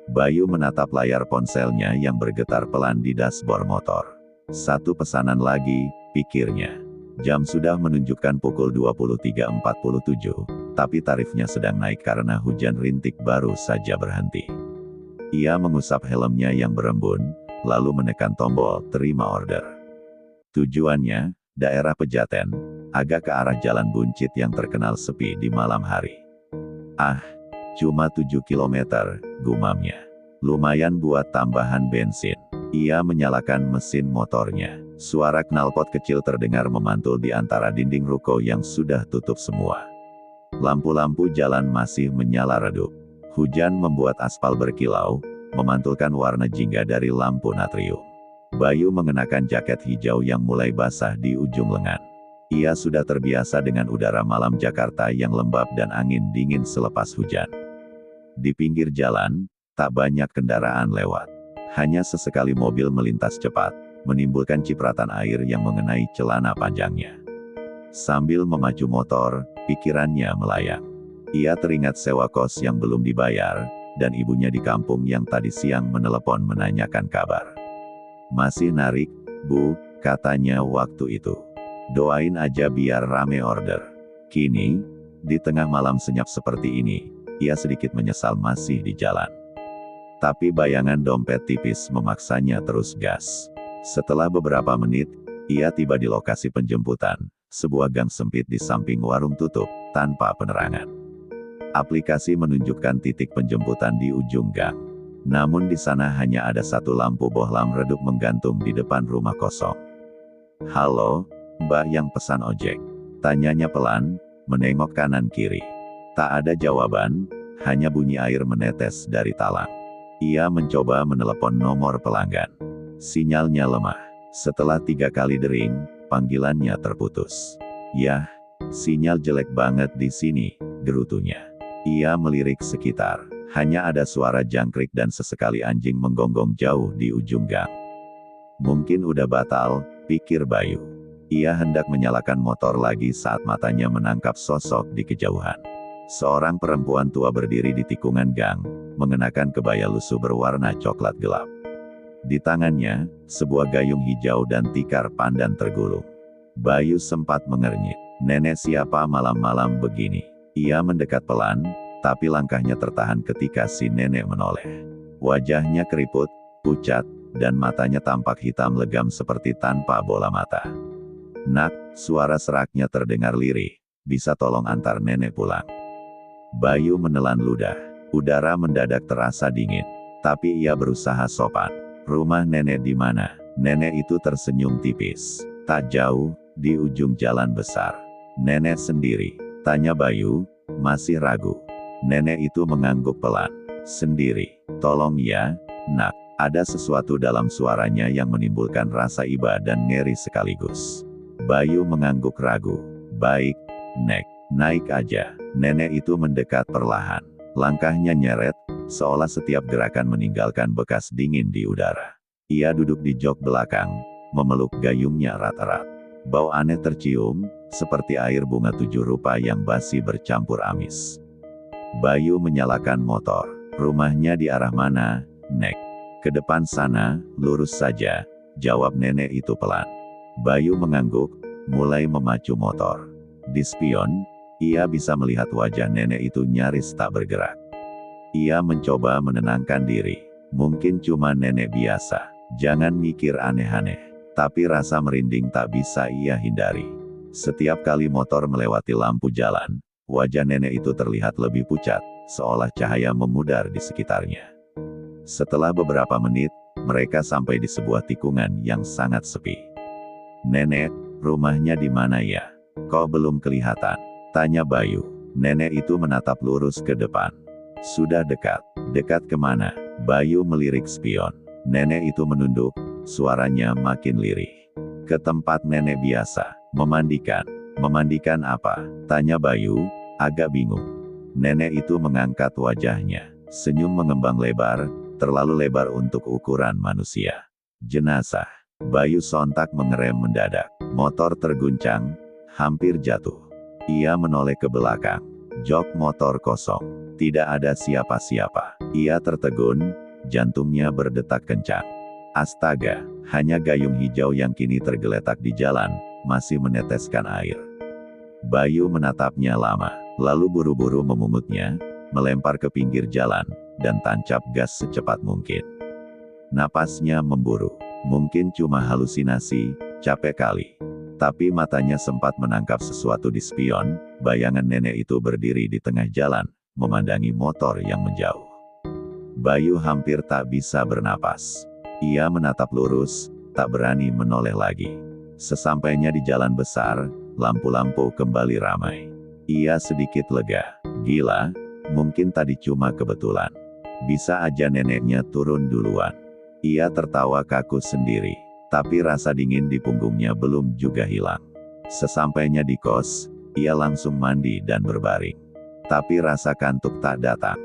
Bayu menatap layar ponselnya yang bergetar pelan di dashboard motor. Satu pesanan lagi, pikirnya. Jam sudah menunjukkan pukul 23.47, tapi tarifnya sedang naik karena hujan rintik baru saja berhenti. Ia mengusap helmnya yang berembun, lalu menekan tombol terima order. Tujuannya, daerah Pejaten, agak ke arah jalan buncit yang terkenal sepi di malam hari. Ah, cuma 7 kilometer, gumamnya. Lumayan buat tambahan bensin. Ia menyalakan mesin motornya. Suara knalpot kecil terdengar memantul di antara dinding ruko yang sudah tutup semua. Lampu-lampu jalan masih menyala redup. Hujan membuat aspal berkilau, memantulkan warna jingga dari lampu natrium. Bayu mengenakan jaket hijau yang mulai basah di ujung lengan. Ia sudah terbiasa dengan udara malam Jakarta yang lembab dan angin dingin selepas hujan. Di pinggir jalan, tak banyak kendaraan lewat. Hanya sesekali mobil melintas cepat, menimbulkan cipratan air yang mengenai celana panjangnya. Sambil memacu motor, pikirannya melayang. Ia teringat sewa kos yang belum dibayar, dan ibunya di kampung yang tadi siang menelepon menanyakan kabar. Masih narik, Bu, katanya waktu itu. Doain aja biar rame order. Kini, di tengah malam senyap seperti ini, ia sedikit menyesal masih di jalan. Tapi bayangan dompet tipis memaksanya terus gas. Setelah beberapa menit, ia tiba di lokasi penjemputan, sebuah gang sempit di samping warung tutup, tanpa penerangan. Aplikasi menunjukkan titik penjemputan di ujung gang. Namun di sana hanya ada satu lampu bohlam redup menggantung di depan rumah kosong. Halo, Mbak yang pesan ojek? Tanyanya pelan, menengok kanan kiri. Tak ada jawaban, hanya bunyi air menetes dari talang. Ia mencoba menelepon nomor pelanggan. Sinyalnya lemah. Setelah 3 kali dering, panggilannya terputus. Yah, sinyal jelek banget di sini, gerutunya. Ia melirik sekitar. Hanya ada suara jangkrik dan sesekali anjing menggonggong jauh di ujung gang. Mungkin udah batal, pikir Bayu. Ia hendak menyalakan motor lagi saat matanya menangkap sosok di kejauhan. Seorang perempuan tua berdiri di tikungan gang, mengenakan kebaya lusuh berwarna coklat gelap. Di tangannya, sebuah gayung hijau dan tikar pandan tergulung. Bayu sempat mengernyit. Nenek siapa malam-malam begini? Ia mendekat pelan, tapi langkahnya tertahan ketika si nenek menoleh. Wajahnya keriput, pucat, dan matanya tampak hitam legam seperti tanpa bola mata. Nak, suara seraknya terdengar lirih. Bisa tolong antar nenek pulang? Bayu menelan ludah. Udara mendadak terasa dingin. Tapi ia berusaha sopan. Rumah nenek di mana? Nenek itu tersenyum tipis. Tak jauh, di ujung jalan besar. Nenek sendiri? Tanya Bayu, masih ragu. Nenek itu mengangguk pelan. Sendiri. Tolong ya, nak. Ada sesuatu dalam suaranya yang menimbulkan rasa iba dan ngeri sekaligus. Bayu mengangguk ragu. Baik, Nek. Naik aja. Nenek itu mendekat perlahan. Langkahnya nyeret, seolah setiap gerakan meninggalkan bekas dingin di udara. Ia duduk di jok belakang, memeluk gayungnya erat-erat. Bau aneh tercium, seperti air bunga 7 rupa yang basi bercampur amis. Bayu menyalakan motor. Rumahnya di arah mana, Nek? Ke depan sana, lurus saja, jawab nenek itu pelan. Bayu mengangguk, mulai memacu motor. Di spion, ia bisa melihat wajah nenek itu nyaris tak bergerak. Ia mencoba menenangkan diri. Mungkin cuma nenek biasa. Jangan mikir aneh-aneh. Tapi rasa merinding tak bisa ia hindari. Setiap kali motor melewati lampu jalan, wajah nenek itu terlihat lebih pucat, seolah cahaya memudar di sekitarnya. Setelah beberapa menit, mereka sampai di sebuah tikungan yang sangat sepi. Nenek, rumahnya di mana ya? Kok belum kelihatan? Tanya Bayu. Nenek itu menatap lurus ke depan. Sudah dekat. Dekat kemana? Bayu melirik spion. Nenek itu menunduk, suaranya makin lirih. Ke tempat nenek biasa, memandikan. Memandikan apa? Tanya Bayu, agak bingung. Nenek itu mengangkat wajahnya. Senyum mengembang lebar, terlalu lebar untuk ukuran manusia. Jenazah. Bayu sontak mengerem mendadak. Motor terguncang, hampir jatuh. Ia menoleh ke belakang. Jok motor kosong. Tidak ada siapa-siapa. Ia tertegun, jantungnya berdetak kencang. Astaga, hanya gayung hijau yang kini tergeletak di jalan, masih meneteskan air. Bayu menatapnya lama, lalu buru-buru memungutnya, melempar ke pinggir jalan, dan tancap gas secepat mungkin. Napasnya memburu. Mungkin cuma halusinasi, capek kali. Tapi matanya sempat menangkap sesuatu di spion, bayangan nenek itu berdiri di tengah jalan, memandangi motor yang menjauh. Bayu hampir tak bisa bernapas. Ia menatap lurus, tak berani menoleh lagi. Sesampainya di jalan besar, lampu-lampu kembali ramai. Ia sedikit lega. Gila, mungkin tadi cuma kebetulan. Bisa aja neneknya turun duluan. Ia tertawa kaku sendiri, tapi rasa dingin di punggungnya belum juga hilang. Sesampainya di kos, ia langsung mandi dan berbaring. Tapi rasa kantuk tak datang.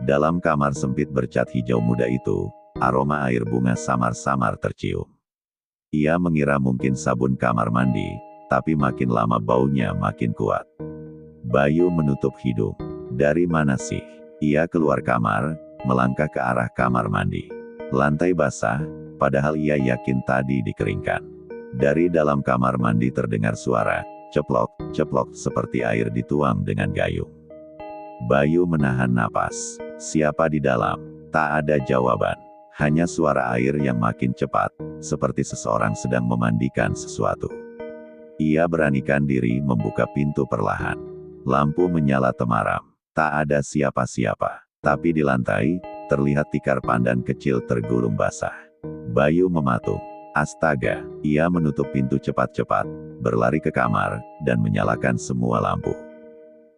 Dalam kamar sempit bercat hijau muda itu, aroma air bunga samar-samar tercium. Ia mengira mungkin sabun kamar mandi, tapi makin lama baunya makin kuat. Bayu menutup hidung. Dari mana sih? Ia keluar kamar, melangkah ke arah kamar mandi. Lantai basah, padahal ia yakin tadi dikeringkan. Dari dalam kamar mandi terdengar suara, ceplok, ceplok seperti air dituang dengan gayung. Bayu menahan napas. Siapa di dalam? Tak ada jawaban. Hanya suara air yang makin cepat, seperti seseorang sedang memandikan sesuatu. Ia beranikan diri membuka pintu perlahan. Lampu menyala temaram. Tak ada siapa-siapa. Tapi di lantai, terlihat tikar pandan kecil tergulung basah. Bayu mematung. Astaga, ia menutup pintu cepat-cepat, berlari ke kamar, dan menyalakan semua lampu.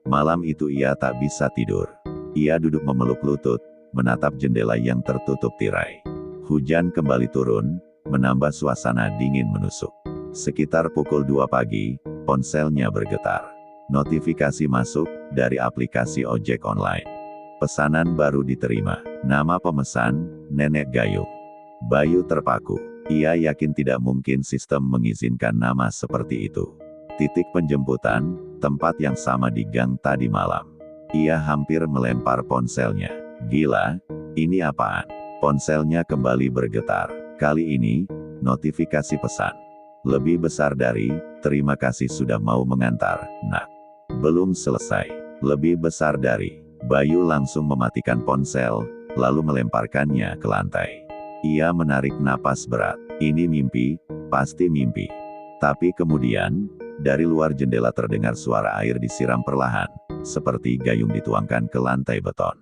Malam itu ia tak bisa tidur. Ia duduk memeluk lutut, menatap jendela yang tertutup tirai. Hujan kembali turun, menambah suasana dingin menusuk. Sekitar pukul 2 pagi, ponselnya bergetar. Notifikasi masuk dari aplikasi ojek online. Pesanan baru diterima. Nama pemesan, Nenek Gayung. Bayu terpaku. Ia yakin tidak mungkin sistem mengizinkan nama seperti itu. Titik penjemputan, tempat yang sama di gang tadi malam. Ia hampir melempar ponselnya. Gila, ini apaan? Ponselnya kembali bergetar. Kali ini, notifikasi pesan. Lebih besar dari, terima kasih sudah mau mengantar, nak. Belum selesai. Lebih besar dari. Bayu langsung mematikan ponsel, lalu melemparkannya ke lantai. Ia menarik napas berat. Ini mimpi, pasti mimpi. Tapi kemudian, dari luar jendela terdengar suara air disiram perlahan, seperti gayung dituangkan ke lantai beton.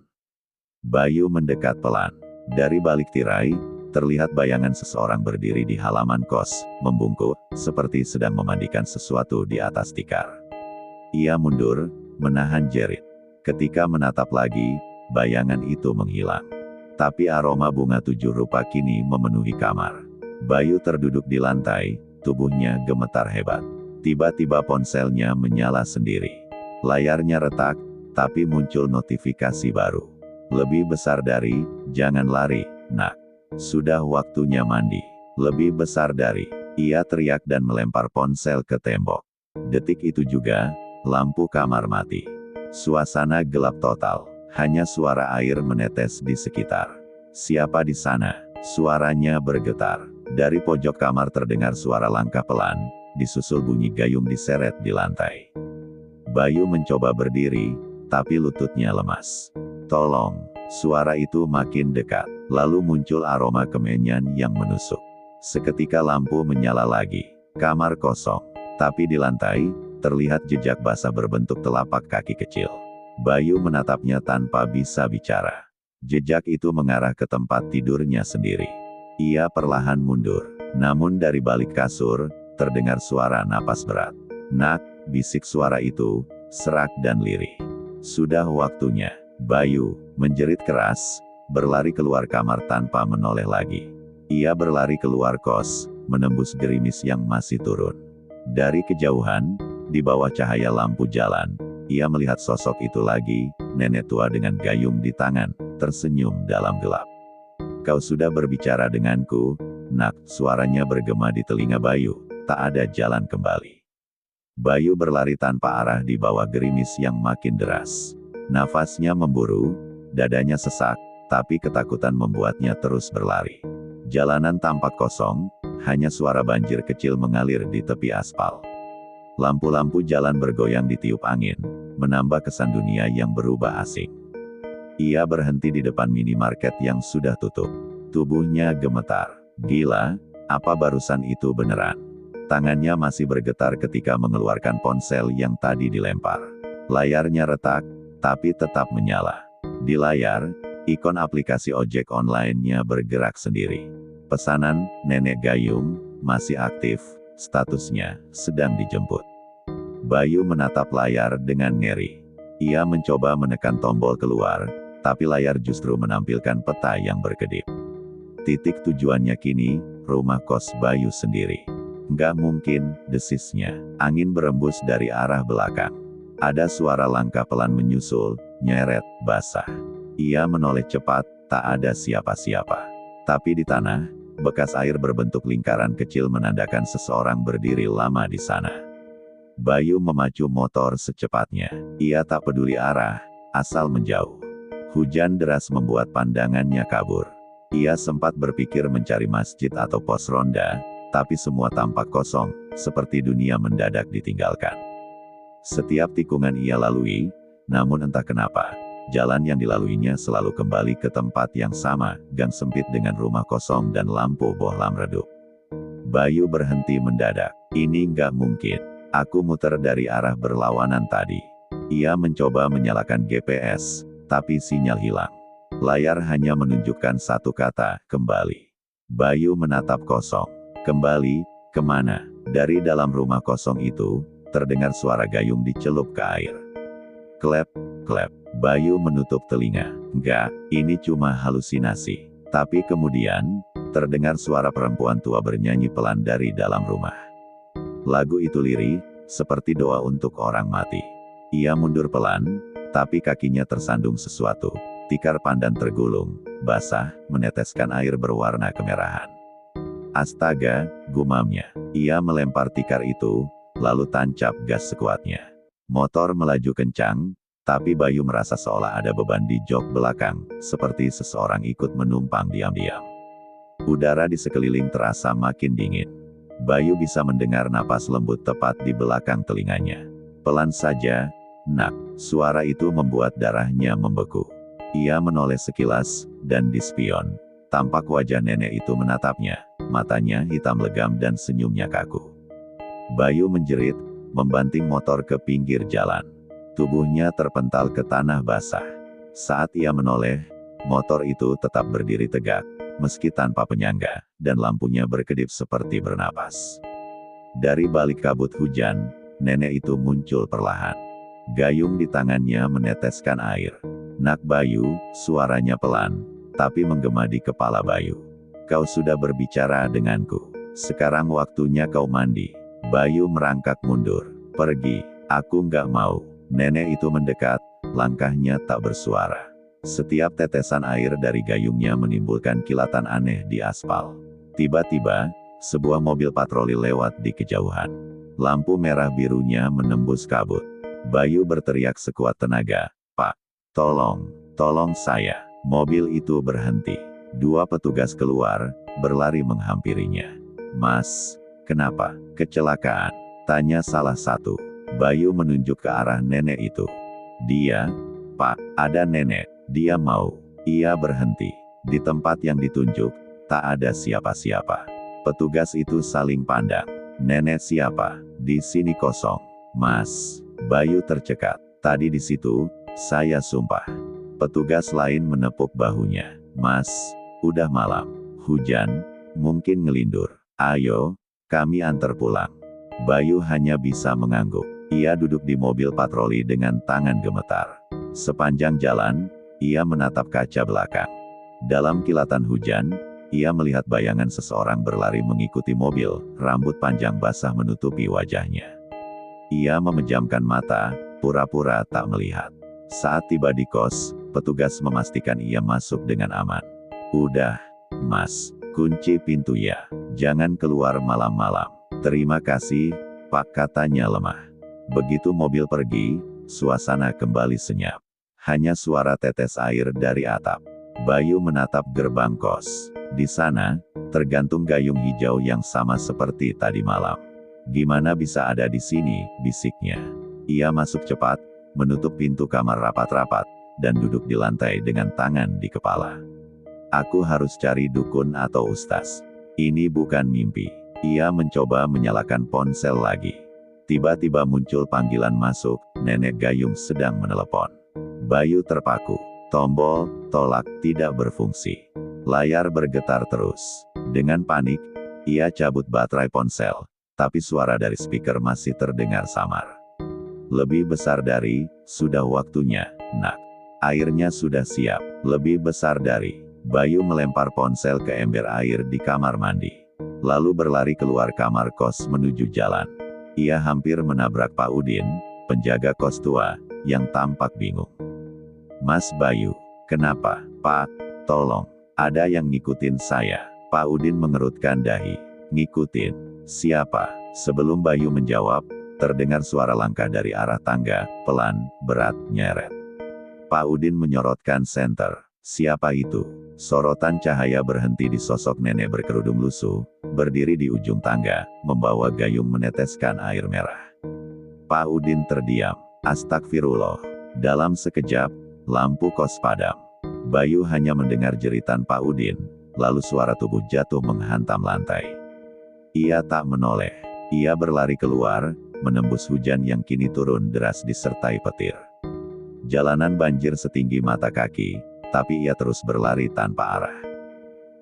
Bayu mendekat pelan. Dari balik tirai, terlihat bayangan seseorang berdiri di halaman kos, membungkuk, seperti sedang memandikan sesuatu di atas tikar. Ia mundur, menahan jerit. Ketika menatap lagi, bayangan itu menghilang. Tapi aroma bunga 7 rupa kini memenuhi kamar. Bayu terduduk di lantai, tubuhnya gemetar hebat. Tiba-tiba ponselnya menyala sendiri. Layarnya retak, tapi muncul notifikasi baru. Lebih besar dari, jangan lari, nak. Sudah waktunya mandi. Lebih besar dari, ia teriak dan melempar ponsel ke tembok. Detik itu juga, lampu kamar mati. Suasana gelap total, hanya suara air menetes di sekitar. Siapa di sana? Suaranya bergetar. Dari pojok kamar terdengar suara langkah pelan, disusul bunyi gayung diseret di lantai. Bayu mencoba berdiri, tapi lututnya lemas. Tolong, suara itu makin dekat, lalu muncul aroma kemenyan yang menusuk. Seketika lampu menyala lagi. Kamar kosong, tapi di lantai, terlihat jejak basah berbentuk telapak kaki kecil. Bayu menatapnya tanpa bisa bicara. Jejak itu mengarah ke tempat tidurnya sendiri. Ia perlahan mundur. Namun dari balik kasur, terdengar suara napas berat. Nak, bisik suara itu, serak dan lirih. Sudah waktunya. Bayu menjerit keras, berlari keluar kamar tanpa menoleh lagi. Ia berlari keluar kos, menembus gerimis yang masih turun. Dari kejauhan, di bawah cahaya lampu jalan, ia melihat sosok itu lagi, nenek tua dengan gayung di tangan, tersenyum dalam gelap. Kau sudah berbicara denganku, nak, suaranya bergema di telinga Bayu, tak ada jalan kembali. Bayu berlari tanpa arah di bawah gerimis yang makin deras. Nafasnya memburu, dadanya sesak, tapi ketakutan membuatnya terus berlari. Jalanan tampak kosong, hanya suara banjir kecil mengalir di tepi aspal. Lampu-lampu jalan bergoyang ditiup angin, menambah kesan dunia yang berubah asing. Ia berhenti di depan minimarket yang sudah tutup. Tubuhnya gemetar. Gila, apa barusan itu beneran? Tangannya masih bergetar ketika mengeluarkan ponsel yang tadi dilempar. Layarnya retak, tapi tetap menyala. Di layar, ikon aplikasi ojek online-nya bergerak sendiri. Pesanan, Nenek Gayung, masih aktif, statusnya, sedang dijemput. Bayu menatap layar dengan ngeri. Ia mencoba menekan tombol keluar, tapi layar justru menampilkan peta yang berkedip. Titik tujuannya kini, rumah kos Bayu sendiri. Nggak mungkin, desisnya. Angin berembus dari arah belakang. Ada suara langkah pelan menyusul, nyeret, basah. Ia menoleh cepat, tak ada siapa-siapa. Tapi di tanah, bekas air berbentuk lingkaran kecil menandakan seseorang berdiri lama di sana. Bayu memacu motor secepatnya. Ia tak peduli arah, asal menjauh. Hujan deras membuat pandangannya kabur. Ia sempat berpikir mencari masjid atau pos ronda, tapi semua tampak kosong, seperti dunia mendadak ditinggalkan. Setiap tikungan ia lalui, namun entah kenapa, jalan yang dilaluinya selalu kembali ke tempat yang sama, gang sempit dengan rumah kosong dan lampu bohlam redup. Bayu berhenti mendadak. Ini nggak mungkin. Aku muter dari arah berlawanan tadi. Ia mencoba menyalakan GPS, tapi sinyal hilang. Layar hanya menunjukkan satu kata, kembali. Bayu menatap kosong. Kembali, kemana? Dari dalam rumah kosong itu, terdengar suara gayung dicelup ke air. Klep, klep. Bayu menutup telinga. Enggak, ini cuma halusinasi. Tapi kemudian, terdengar suara perempuan tua bernyanyi pelan dari dalam rumah. Lagu itu lirih, seperti doa untuk orang mati. Ia mundur pelan, tapi kakinya tersandung sesuatu. Tikar pandan tergulung, basah, meneteskan air berwarna kemerahan. Astaga, gumamnya. Ia melempar tikar itu, lalu tancap gas sekuatnya. Motor melaju kencang, tapi Bayu merasa seolah ada beban di jok belakang, seperti seseorang ikut menumpang diam-diam. Udara di sekeliling terasa makin dingin. Bayu bisa mendengar napas lembut tepat di belakang telinganya. Pelan saja, nak. Suara itu membuat darahnya membeku. Ia menoleh sekilas, dan di spion, tampak wajah nenek itu menatapnya. Matanya hitam legam dan senyumnya kaku. Bayu menjerit, membanting motor ke pinggir jalan. Tubuhnya terpental ke tanah basah. Saat ia menoleh, motor itu tetap berdiri tegak, meski tanpa penyangga, dan lampunya berkedip seperti bernapas. Dari balik kabut hujan, nenek itu muncul perlahan. Gayung di tangannya meneteskan air. Nak Bayu, suaranya pelan, tapi menggema di kepala Bayu. Kau sudah berbicara denganku. Sekarang waktunya kau mandi. Bayu merangkak mundur. Pergi, aku nggak mau. Nenek itu mendekat, langkahnya tak bersuara. Setiap tetesan air dari gayungnya menimbulkan kilatan aneh di aspal. Tiba-tiba, sebuah mobil patroli lewat di kejauhan. Lampu merah birunya menembus kabut. Bayu berteriak sekuat tenaga, "Pak, tolong saya." Mobil itu berhenti. Dua petugas keluar, berlari menghampirinya. "Mas, kenapa? Kecelakaan?" tanya salah satu. Bayu menunjuk ke arah nenek itu. "Dia, Pak, ada nenek. Dia mau." Ia berhenti. Di tempat yang ditunjuk, tak ada siapa-siapa. Petugas itu saling pandang. "Nenek siapa? Di sini kosong." "Mas." Bayu tercekat. "Tadi di situ, saya sumpah." Petugas lain menepuk bahunya. "Mas, udah malam. Hujan, mungkin ngelindur. Ayo, kami antar pulang." Bayu hanya bisa mengangguk. Ia duduk di mobil patroli dengan tangan gemetar. Sepanjang jalan, ia menatap kaca belakang. Dalam kilatan hujan, ia melihat bayangan seseorang berlari mengikuti mobil, rambut panjang basah menutupi wajahnya. Ia memejamkan mata, pura-pura tak melihat. Saat tiba di kos, petugas memastikan ia masuk dengan aman. "Udah, Mas, kunci pintu ya. Jangan keluar malam-malam." "Terima kasih, Pak," katanya lemah. Begitu mobil pergi, suasana kembali senyap. Hanya suara tetes air dari atap. Bayu menatap gerbang kos. Di sana, tergantung gayung hijau yang sama seperti tadi malam. Gimana bisa ada di sini, bisiknya. Ia masuk cepat, menutup pintu kamar rapat-rapat, dan duduk di lantai dengan tangan di kepala. Aku harus cari dukun atau ustaz. Ini bukan mimpi. Ia mencoba menyalakan ponsel lagi. Tiba-tiba muncul panggilan masuk, Nenek Gayung sedang menelepon. Bayu terpaku. Tombol tolak tidak berfungsi. Layar bergetar terus. Dengan panik, ia cabut baterai ponsel, tapi suara dari speaker masih terdengar samar. Lebih besar dari, sudah waktunya, nak. Airnya sudah siap. Lebih besar dari. Bayu melempar ponsel ke ember air di kamar mandi. Lalu berlari keluar kamar kos menuju jalan. Ia hampir menabrak Pak Udin, penjaga kos tua, yang tampak bingung. Mas Bayu, kenapa, Pak? Tolong, ada yang ngikutin saya. Pak Udin mengerutkan dahi. Ngikutin? Siapa? Sebelum Bayu menjawab, terdengar suara langkah dari arah tangga, pelan, berat, nyeret. Pak Udin menyorotkan senter. Siapa itu? Sorotan cahaya berhenti di sosok nenek berkerudung lusuh, berdiri di ujung tangga, membawa gayung meneteskan air merah. Pak Udin terdiam. Astagfirullah. Dalam sekejap, lampu kos padam. Bayu hanya mendengar jeritan Pak Udin, lalu suara tubuh jatuh menghantam lantai. Ia tak menoleh. Ia berlari keluar, menembus hujan yang kini turun deras disertai petir. Jalanan banjir setinggi mata kaki, tapi ia terus berlari tanpa arah.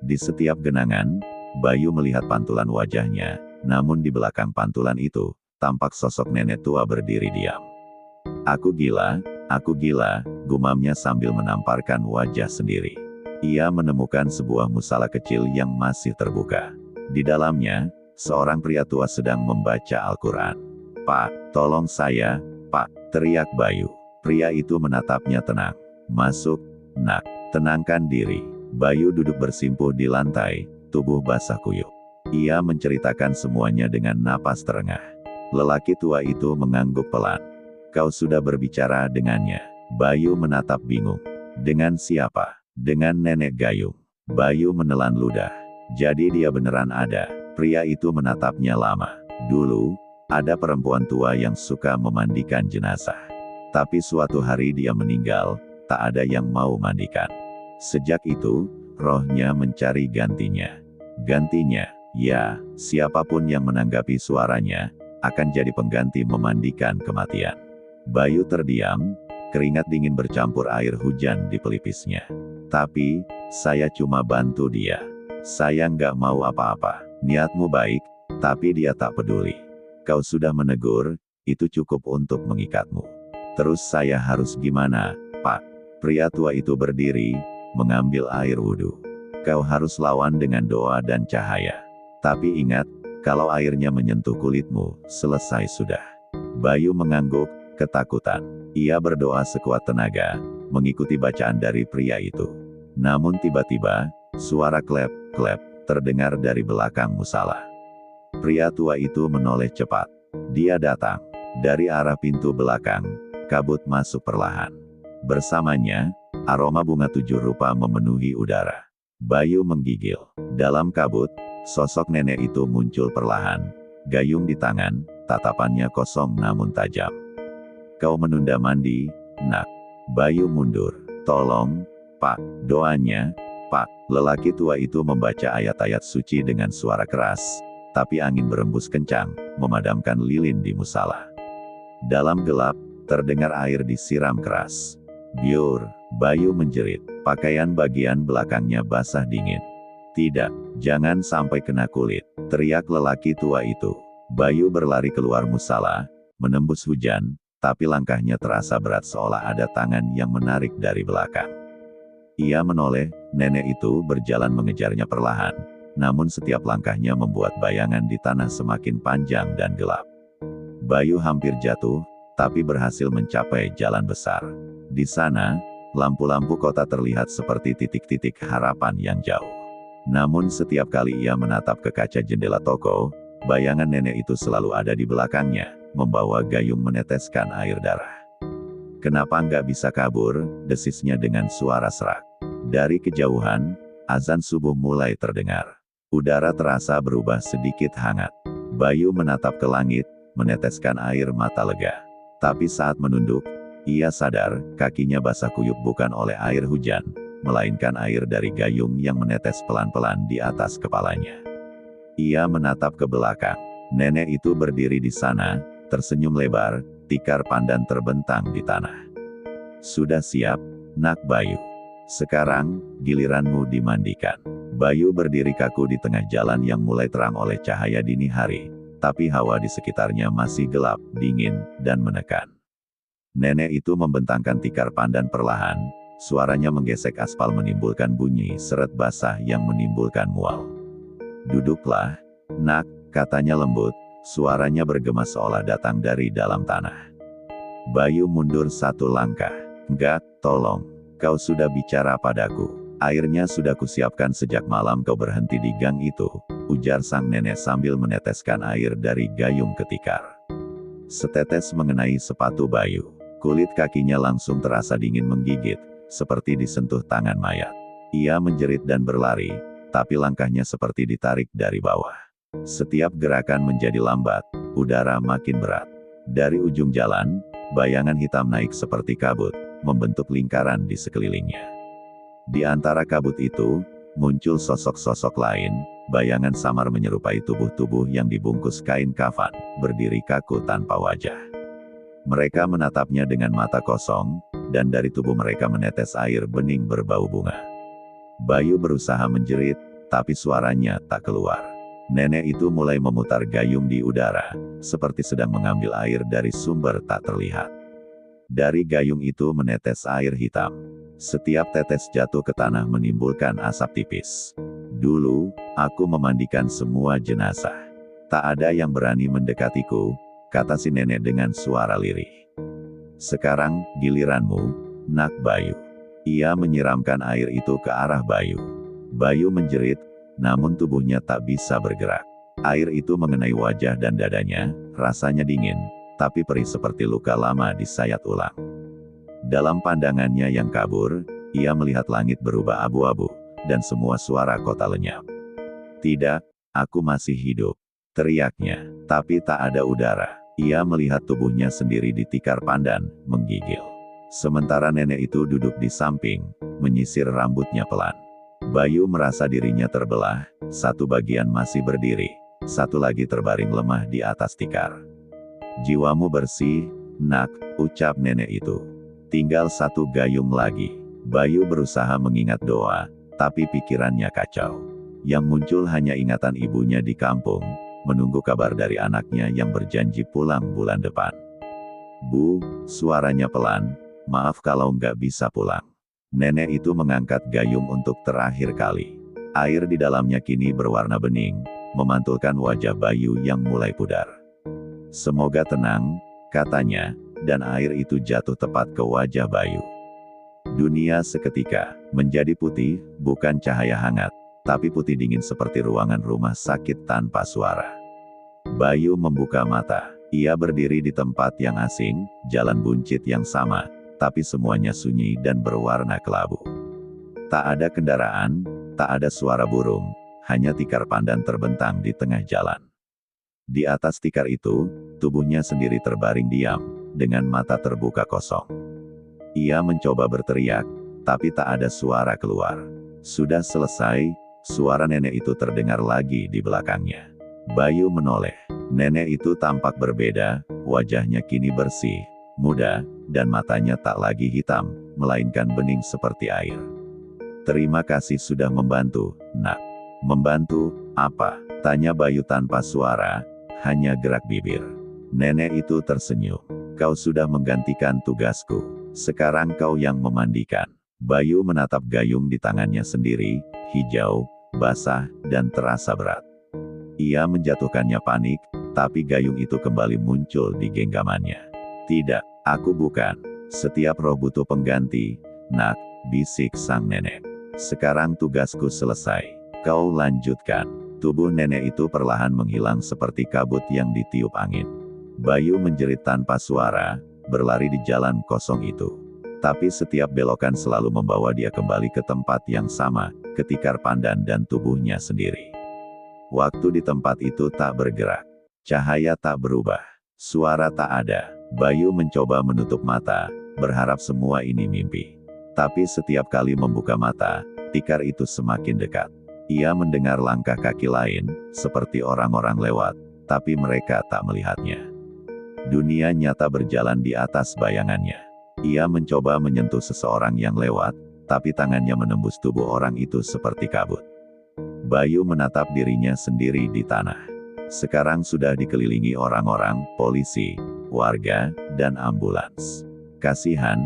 Di setiap genangan, Bayu melihat pantulan wajahnya, namun di belakang pantulan itu, tampak sosok nenek tua berdiri diam. Aku gila, gumamnya sambil menamparkan wajah sendiri. Ia menemukan sebuah musala kecil yang masih terbuka. Di dalamnya, seorang pria tua sedang membaca Al-Quran. Pak, tolong saya, Pak, teriak Bayu. Pria itu menatapnya tenang. Masuk, nak, tenangkan diri. Bayu duduk bersimpuh di lantai, tubuh basah kuyup. Ia menceritakan semuanya dengan napas terengah. Lelaki tua itu mengangguk pelan. Kau sudah berbicara dengannya. Bayu menatap bingung. Dengan siapa? Dengan Nenek Gayung. Bayu menelan ludah. Jadi dia beneran ada. Pria itu menatapnya lama. Dulu, ada perempuan tua yang suka memandikan jenazah. Tapi suatu hari dia meninggal, tak ada yang mau mandikan. Sejak itu, rohnya mencari gantinya. Gantinya, ya, siapapun yang menanggapi suaranya, akan jadi pengganti memandikan kematian. Bayu terdiam, keringat dingin bercampur air hujan di pelipisnya. Tapi, saya cuma bantu dia. Saya nggak mau apa-apa. Niatmu baik, tapi dia tak peduli. Kau sudah menegur, itu cukup untuk mengikatmu. Terus saya harus gimana, Pak? Pria tua itu berdiri, mengambil air wudhu. Kau harus lawan dengan doa dan cahaya. Tapi ingat, kalau airnya menyentuh kulitmu, selesai sudah. Bayu mengangguk, ketakutan. Ia berdoa sekuat tenaga, mengikuti bacaan dari pria itu. Namun tiba-tiba, suara klep-klep, terdengar dari belakang musala. Pria tua itu menoleh cepat. Dia datang. Dari arah pintu belakang, kabut masuk perlahan. Bersamanya, aroma bunga 7 rupa memenuhi udara. Bayu menggigil. Dalam kabut, sosok nenek itu muncul perlahan. Gayung di tangan, tatapannya kosong namun tajam. Kau menunda mandi, nak. Bayu mundur. Tolong, Pak, doanya, Pak. Lelaki tua itu membaca ayat-ayat suci dengan suara keras, tapi angin berembus kencang, memadamkan lilin di musala. Dalam gelap, terdengar air disiram keras. Biur, Bayu menjerit. Pakaian bagian belakangnya basah dingin. Tidak, jangan sampai kena kulit, teriak lelaki tua itu. Bayu berlari keluar musala, menembus hujan, tapi langkahnya terasa berat seolah ada tangan yang menarik dari belakang. Ia menoleh, nenek itu berjalan mengejarnya perlahan, namun setiap langkahnya membuat bayangan di tanah semakin panjang dan gelap. Bayu hampir jatuh, tapi berhasil mencapai jalan besar. Di sana, lampu-lampu kota terlihat seperti titik-titik harapan yang jauh. Namun setiap kali ia menatap ke kaca jendela toko, bayangan nenek itu selalu ada di belakangnya, membawa gayung meneteskan air darah. Kenapa nggak bisa kabur, desisnya dengan suara serak. Dari kejauhan, azan subuh mulai terdengar. Udara terasa berubah sedikit hangat. Bayu menatap ke langit, meneteskan air mata lega. Tapi saat menunduk, ia sadar, kakinya basah kuyup bukan oleh air hujan, melainkan air dari gayung yang menetes pelan-pelan di atas kepalanya. Ia menatap ke belakang. Nenek itu berdiri di sana, tersenyum lebar, tikar pandan terbentang di tanah. Sudah siap, Nak Bayu. Sekarang, giliranmu dimandikan. Bayu berdiri kaku di tengah jalan yang mulai terang oleh cahaya dini hari, tapi hawa di sekitarnya masih gelap, dingin, dan menekan. Nenek itu membentangkan tikar pandan perlahan, suaranya menggesek aspal menimbulkan bunyi seret basah yang menimbulkan mual. Duduklah, Nak, katanya lembut, suaranya bergema seolah datang dari dalam tanah. Bayu mundur satu langkah. Enggak, tolong. Kau sudah bicara padaku. Airnya sudah kusiapkan sejak malam kau berhenti di gang itu, ujar sang nenek sambil meneteskan air dari gayung ke tikar. Setetes mengenai sepatu Bayu. Kulit kakinya langsung terasa dingin menggigit, seperti disentuh tangan mayat. Ia menjerit dan berlari, tapi langkahnya seperti ditarik dari bawah. Setiap gerakan menjadi lambat, udara makin berat. Dari ujung jalan, bayangan hitam naik seperti kabut, membentuk lingkaran di sekelilingnya. Di antara kabut itu, muncul sosok-sosok lain, bayangan samar menyerupai tubuh-tubuh yang dibungkus kain kafan, berdiri kaku tanpa wajah. Mereka menatapnya dengan mata kosong, dan dari tubuh mereka menetes air bening berbau bunga. Bayu berusaha menjerit, tapi suaranya tak keluar. Nenek itu mulai memutar gayung di udara, seperti sedang mengambil air dari sumber tak terlihat. Dari gayung itu menetes air hitam. Setiap tetes jatuh ke tanah menimbulkan asap tipis. Dulu, aku memandikan semua jenazah. Tak ada yang berani mendekatiku, kata si nenek dengan suara lirih. Sekarang, giliranmu, Nak Bayu. Ia menyiramkan air itu ke arah Bayu. Bayu menjerit, namun tubuhnya tak bisa bergerak. Air itu mengenai wajah dan dadanya, rasanya dingin, tapi perih seperti luka lama disayat ulang. Dalam pandangannya yang kabur, ia melihat langit berubah abu-abu, dan semua suara kota lenyap. Tidak, aku masih hidup, teriaknya, tapi tak ada udara. Ia melihat tubuhnya sendiri di tikar pandan, menggigil. Sementara nenek itu duduk di samping, menyisir rambutnya pelan. Bayu merasa dirinya terbelah, satu bagian masih berdiri, satu lagi terbaring lemah di atas tikar. Jiwamu bersih, Nak, ucap nenek itu. Tinggal satu gayung lagi. Bayu berusaha mengingat doa, tapi pikirannya kacau. Yang muncul hanya ingatan ibunya di kampung, menunggu kabar dari anaknya yang berjanji pulang bulan depan. Bu, suaranya pelan, maaf kalau nggak bisa pulang. Nenek itu mengangkat gayung untuk terakhir kali. Air di dalamnya kini berwarna bening, memantulkan wajah Bayu yang mulai pudar. Semoga tenang, katanya, dan air itu jatuh tepat ke wajah Bayu. Dunia seketika menjadi putih, bukan cahaya hangat, tapi putih dingin seperti ruangan rumah sakit tanpa suara. Bayu membuka mata. Ia berdiri di tempat yang asing, jalan buncit yang sama, tapi semuanya sunyi dan berwarna kelabu. Tak ada kendaraan, tak ada suara burung, hanya tikar pandan terbentang di tengah jalan. Di atas tikar itu, tubuhnya sendiri terbaring diam, dengan mata terbuka kosong. Ia mencoba berteriak, tapi tak ada suara keluar. Sudah selesai, suara nenek itu terdengar lagi di belakangnya. Bayu menoleh. Nenek itu tampak berbeda, wajahnya kini bersih, muda, dan matanya tak lagi hitam, melainkan bening seperti air. Terima kasih sudah membantu, Nak. Membantu, apa? Tanya Bayu tanpa suara, hanya gerak bibir. Nenek itu tersenyum. Kau sudah menggantikan tugasku. Sekarang kau yang memandikan. Bayu menatap gayung di tangannya sendiri, hijau, basah, dan terasa berat. Ia menjatuhkannya panik, tapi gayung itu kembali muncul di genggamannya. Tidak, aku bukan. Setiap roh butuh pengganti, Nak, bisik sang nenek. Sekarang tugasku selesai. Kau lanjutkan. Tubuh nenek itu perlahan menghilang seperti kabut yang ditiup angin. Bayu menjerit tanpa suara, berlari di jalan kosong itu. Tapi setiap belokan selalu membawa dia kembali ke tempat yang sama, ke tikar pandan dan tubuhnya sendiri. Waktu di tempat itu tak bergerak. Cahaya tak berubah. Suara tak ada. Bayu mencoba menutup mata, berharap semua ini mimpi. Tapi setiap kali membuka mata, tikar itu semakin dekat. Ia mendengar langkah kaki lain, seperti orang-orang lewat, tapi mereka tak melihatnya. Dunia nyata berjalan di atas bayangannya. Ia mencoba menyentuh seseorang yang lewat, tapi tangannya menembus tubuh orang itu seperti kabut. Bayu menatap dirinya sendiri di tanah. Sekarang sudah dikelilingi orang-orang, polisi, warga, dan ambulans. Kasihan,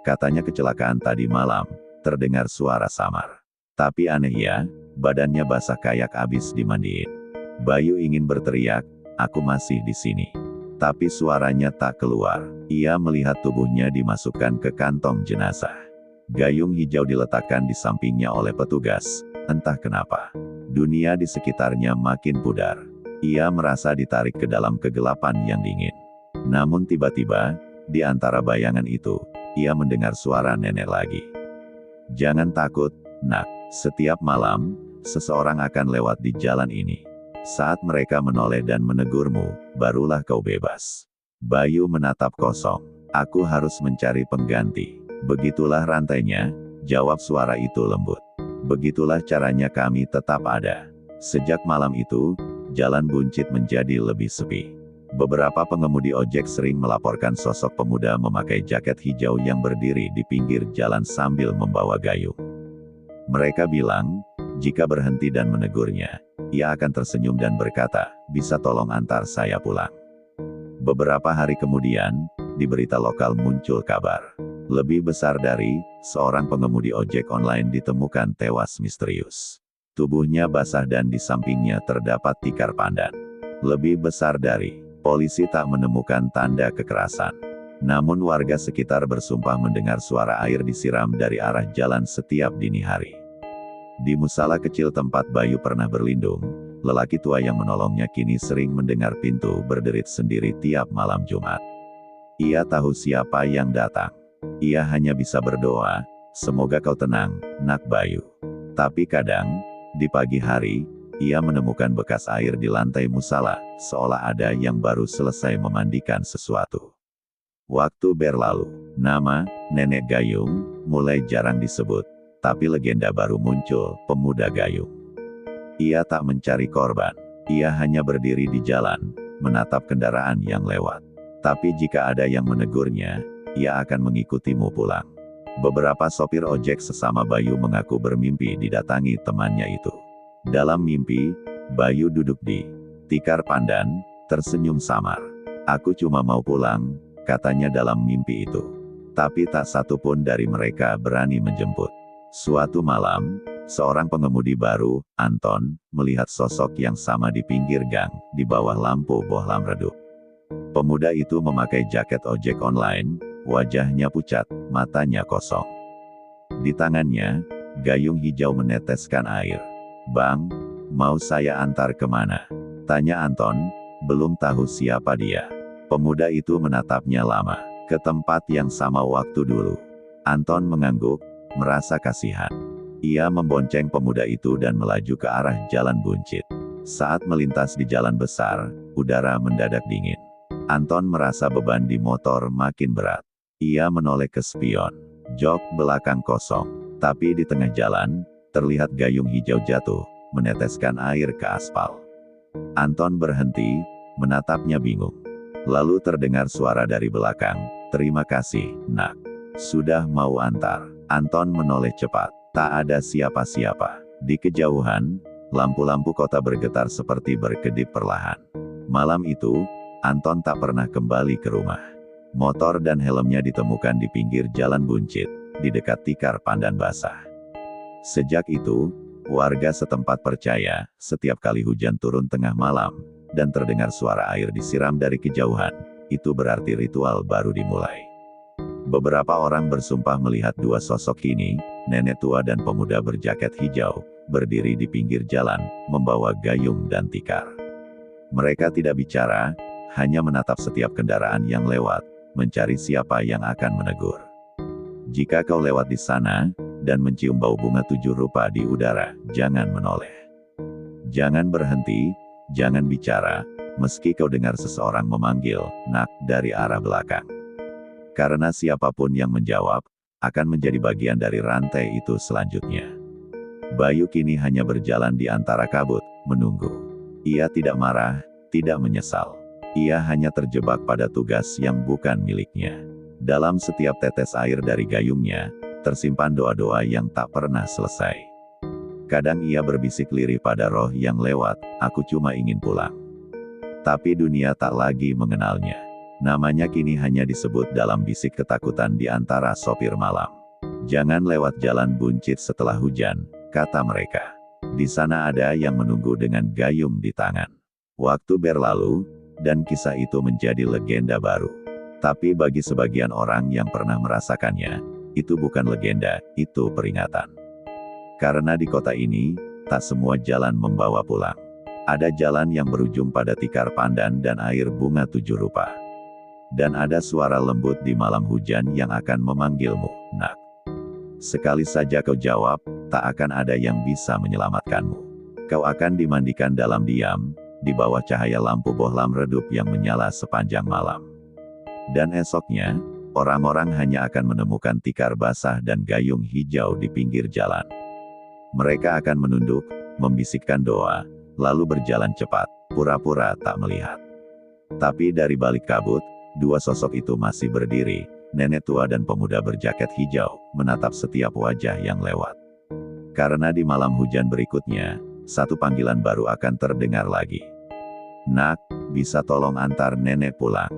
katanya kecelakaan tadi malam, terdengar suara samar. Tapi aneh ya, badannya basah kayak abis dimandiin. Bayu ingin berteriak, aku masih di sini. Tapi suaranya tak keluar. Ia melihat tubuhnya dimasukkan ke kantong jenazah. Gayung hijau diletakkan di sampingnya oleh petugas. Entah kenapa, dunia di sekitarnya makin pudar. Ia merasa ditarik ke dalam kegelapan yang dingin. Namun tiba-tiba, di antara bayangan itu, ia mendengar suara nenek lagi. Jangan takut, nak. Setiap malam, seseorang akan lewat di jalan ini. Saat mereka menoleh dan menegurmu, barulah kau bebas. Bayu menatap kosong. Aku harus mencari pengganti. Begitulah rantainya, jawab suara itu lembut. Begitulah caranya kami tetap ada. Sejak malam itu, jalan buncit menjadi lebih sepi. Beberapa pengemudi ojek sering melaporkan sosok pemuda memakai jaket hijau yang berdiri di pinggir jalan sambil membawa gayung. Mereka bilang, jika berhenti dan menegurnya, ia akan tersenyum dan berkata, bisa tolong antar saya pulang. Beberapa hari kemudian, di berita lokal muncul kabar. Lebih besar dari, seorang pengemudi ojek online ditemukan tewas misterius. Tubuhnya basah dan di sampingnya terdapat tikar pandan. Lebih besar dari, polisi tak menemukan tanda kekerasan. Namun warga sekitar bersumpah mendengar suara air disiram dari arah jalan setiap dini hari. Di musala kecil tempat Bayu pernah berlindung, lelaki tua yang menolongnya kini sering mendengar pintu berderit sendiri tiap malam Jumat. Ia tahu siapa yang datang. Ia hanya bisa berdoa, semoga kau tenang, nak Bayu. Tapi kadang, di pagi hari, ia menemukan bekas air di lantai musala, seolah ada yang baru selesai memandikan sesuatu. Waktu berlalu, nama Nenek Gayung mulai jarang disebut. Tapi legenda baru muncul, pemuda gayung. Ia tak mencari korban. Ia hanya berdiri di jalan, menatap kendaraan yang lewat. Tapi jika ada yang menegurnya, ia akan mengikutimu pulang. Beberapa sopir ojek sesama Bayu mengaku bermimpi didatangi temannya itu. Dalam mimpi, Bayu duduk di tikar pandan, tersenyum samar. Aku cuma mau pulang, katanya dalam mimpi itu. Tapi tak satu pun dari mereka berani menjemput. Suatu malam, seorang pengemudi baru, Anton, melihat sosok yang sama di pinggir gang, di bawah lampu bohlam redup. Pemuda itu memakai jaket ojek online, wajahnya pucat, matanya kosong. Di tangannya, gayung hijau meneteskan air. Bang, mau saya antar kemana? Tanya Anton, belum tahu siapa dia. Pemuda itu menatapnya lama, ke tempat yang sama waktu dulu. Anton mengangguk, merasa kasihan. Ia membonceng pemuda itu dan melaju ke arah jalan buncit. Saat melintas di jalan besar, udara mendadak dingin. Anton merasa beban di motor makin berat. Ia menoleh ke spion. Jok belakang kosong. Tapi di tengah jalan, terlihat gayung hijau jatuh, meneteskan air ke aspal. Anton berhenti, menatapnya bingung. Lalu terdengar suara dari belakang, terima kasih, nak. Sudah mau antar. Anton menoleh cepat. Tak ada siapa-siapa. Di kejauhan, lampu-lampu kota bergetar seperti berkedip perlahan. Malam itu, Anton tak pernah kembali ke rumah. Motor dan helmnya ditemukan di pinggir jalan buncit, di dekat tikar pandan basah. Sejak itu, warga setempat percaya, setiap kali hujan turun tengah malam, dan terdengar suara air disiram dari kejauhan, itu berarti ritual baru dimulai. Beberapa orang bersumpah melihat dua sosok ini, nenek tua dan pemuda berjaket hijau, berdiri di pinggir jalan, membawa gayung dan tikar. Mereka tidak bicara, hanya menatap setiap kendaraan yang lewat, mencari siapa yang akan menegur. Jika kau lewat di sana, dan mencium bau bunga 7 rupa di udara, jangan menoleh. Jangan berhenti, jangan bicara, meski kau dengar seseorang memanggil, "Nak," dari arah belakang. Karena siapapun yang menjawab, akan menjadi bagian dari rantai itu selanjutnya. Bayu kini hanya berjalan di antara kabut, menunggu. Ia tidak marah, tidak menyesal. Ia hanya terjebak pada tugas yang bukan miliknya. Dalam setiap tetes air dari gayungnya, tersimpan doa-doa yang tak pernah selesai. Kadang ia berbisik lirih pada roh yang lewat, "Aku cuma ingin pulang." Tapi dunia tak lagi mengenalnya. Namanya kini hanya disebut dalam bisik ketakutan di antara sopir malam. "Jangan lewat jalan buncit setelah hujan," kata mereka. "Di sana ada yang menunggu dengan gayung di tangan." Waktu berlalu, dan kisah itu menjadi legenda baru. Tapi bagi sebagian orang yang pernah merasakannya, itu bukan legenda, itu peringatan. Karena di kota ini, tak semua jalan membawa pulang. Ada jalan yang berujung pada tikar pandan dan air bunga 7 rupa. Dan ada suara lembut di malam hujan yang akan memanggilmu, "Nak." Sekali saja kau jawab, tak akan ada yang bisa menyelamatkanmu. Kau akan dimandikan dalam diam, di bawah cahaya lampu bohlam redup yang menyala sepanjang malam. Dan esoknya, orang-orang hanya akan menemukan tikar basah dan gayung hijau di pinggir jalan. Mereka akan menunduk, membisikkan doa, lalu berjalan cepat, pura-pura tak melihat. Tapi dari balik kabut, dua sosok itu masih berdiri, nenek tua dan pemuda berjaket hijau, menatap setiap wajah yang lewat. Karena di malam hujan berikutnya, satu panggilan baru akan terdengar lagi. "Nak, bisa tolong antar nenek pulang?"